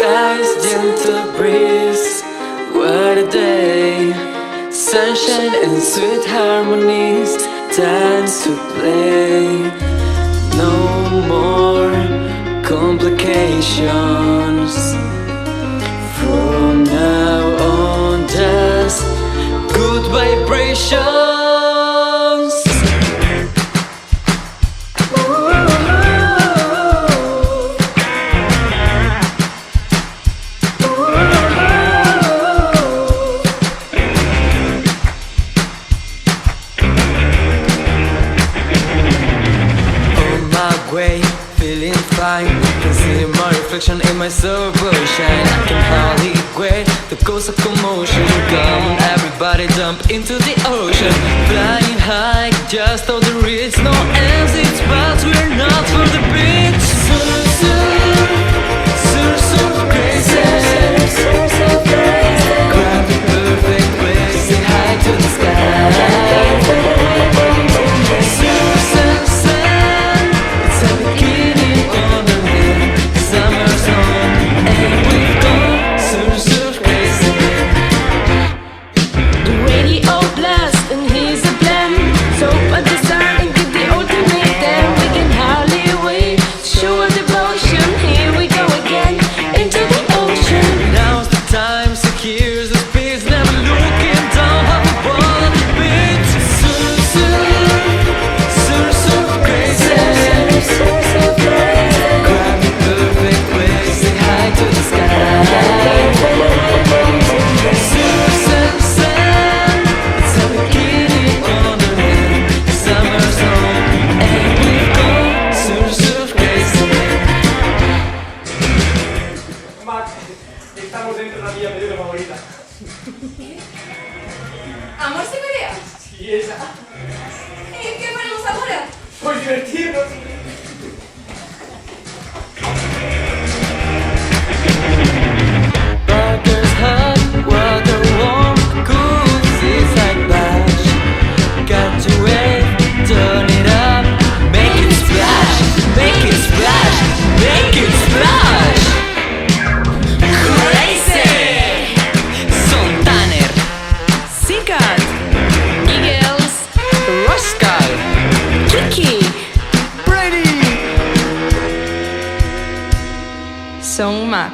skies, gentle breeze. What a day! Sunshine and sweet harmonies, time to play. No more complications. From now on, just good vibrations. Way, feeling fine. Can see my reflection in my silver shine. I can hardly wait. The ghost of commotion. Come on, everybody, jump into the ocean. Flying high, just all the reach. No exits, but we're not for the beach. Surf crazy. Grab the perfect place. Say hi to the sky. Estamos dentro de la mía película favorita. ¿Amor se pelea? Sí, esa. ¿Y qué ponemos ahora? Pues divertirnos. Burgers hot, water warm, cool seas like bash. Got to wait, turn it up, make it splash, make it splash, make it splash. Song Mac.